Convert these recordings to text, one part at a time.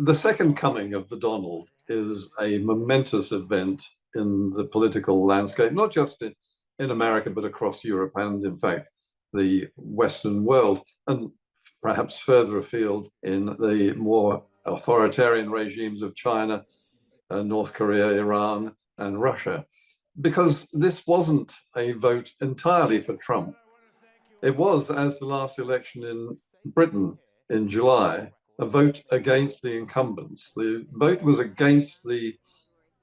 The second coming of the Donald is a momentous event in the political landscape, not just in America, but across Europe and, in fact, the Western world, and perhaps further afield in the more authoritarian regimes of China, North Korea, Iran, and Russia. Because this wasn't a vote entirely for Trump. It was, as the last election in Britain in July, a vote against the incumbents. The vote was against the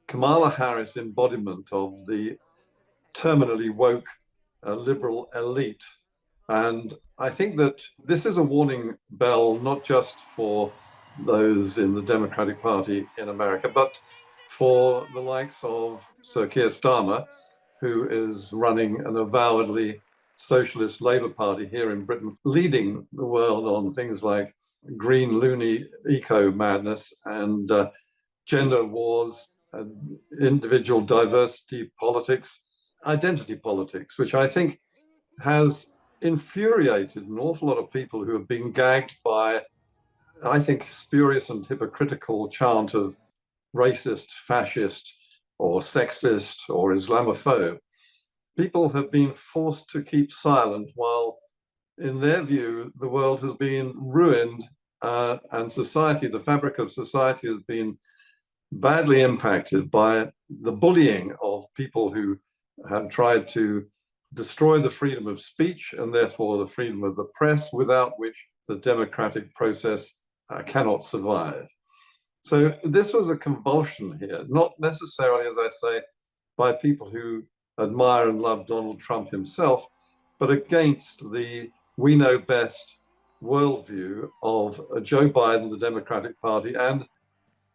Kamala Harris embodiment of the terminally woke liberal elite. And I think that this is a warning bell, not just for those in the Democratic Party in America, but for the likes of Sir Keir Starmer, who is running an avowedly socialist Labour Party here in Britain, leading the world on things like green loony eco madness and gender wars, individual diversity politics, identity politics, which I think has infuriated an awful lot of people who have been gagged by, I think, spurious and hypocritical chant of racist, fascist, or sexist, or Islamophobe. People have been forced to keep silent while, in their view, the world has been ruined and society, the fabric of society, has been badly impacted by the bullying of people who have tried to destroy the freedom of speech and therefore the freedom of the press, without which the democratic process cannot survive. So this was a convulsion here, not necessarily, as I say, by people who admire and love Donald Trump himself, but against the we know best worldview of Joe Biden, the Democratic Party, and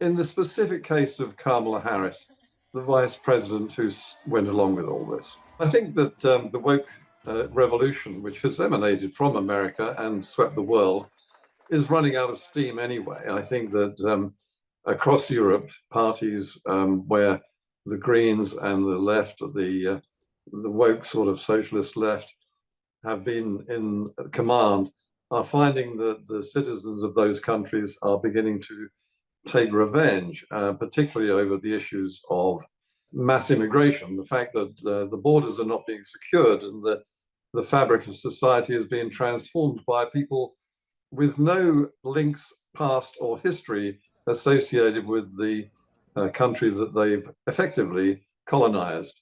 in the specific case of Kamala Harris, the vice president who went along with all this. I think that the woke revolution, which has emanated from America and swept the world, is running out of steam anyway. I think that across Europe, parties where the Greens and the left, the woke sort of socialist left, have been in command, are finding that the citizens of those countries are beginning to take revenge, particularly over the issues of mass immigration, the fact that the borders are not being secured and the fabric of society is being transformed by people with no links, past or history associated with the country that they've effectively colonized.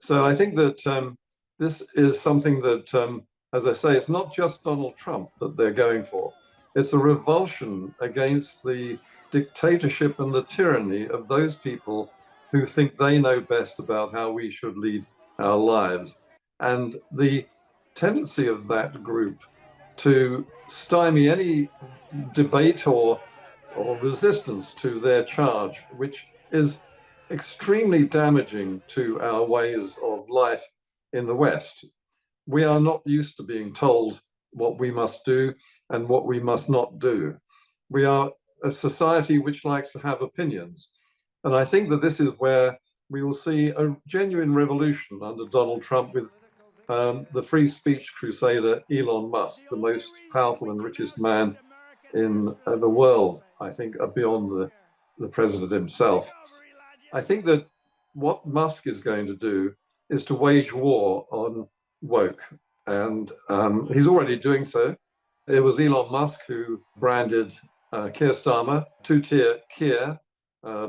So I think that this is something that, as I say, it's not just Donald Trump that they're going for. It's a revulsion against the dictatorship and the tyranny of those people who think they know best about how we should lead our lives. And the tendency of that group to stymie any debate or resistance to their charge, which is extremely damaging to our ways of life in the West. We are not used to being told what we must do and what we must not do. We are a society which likes to have opinions. And I think that this is where we will see a genuine revolution under Donald Trump with the free speech crusader Elon Musk, the most powerful and richest man in the world, I think, beyond the president himself. I think that what Musk is going to do is to wage war on woke. And he's already doing so. It was Elon Musk who branded Keir Starmer two-tier Keir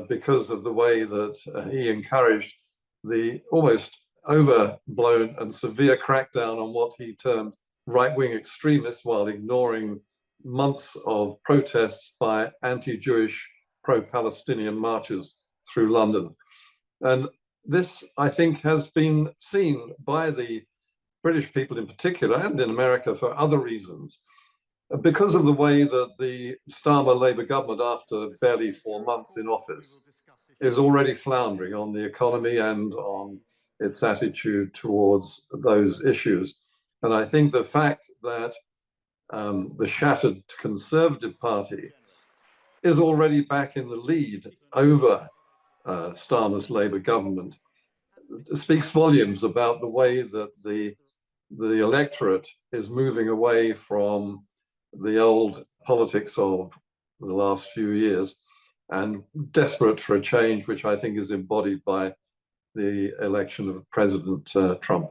because of the way that he encouraged the almost overblown and severe crackdown on what he termed right-wing extremists, while ignoring months of protests by anti-Jewish, pro-Palestinian marches through London. And this, I think, has been seen by the British people in particular, and in America for other reasons, because of the way that the Starmer Labour government, after barely 4 months in office, is already floundering on the economy and on its attitude towards those issues. And I think the fact that the shattered Conservative Party is already back in the lead over Starmer's Labour government speaks volumes about the way that the electorate is moving away from the old politics of the last few years, and desperate for a change, which I think is embodied by the election of President Trump.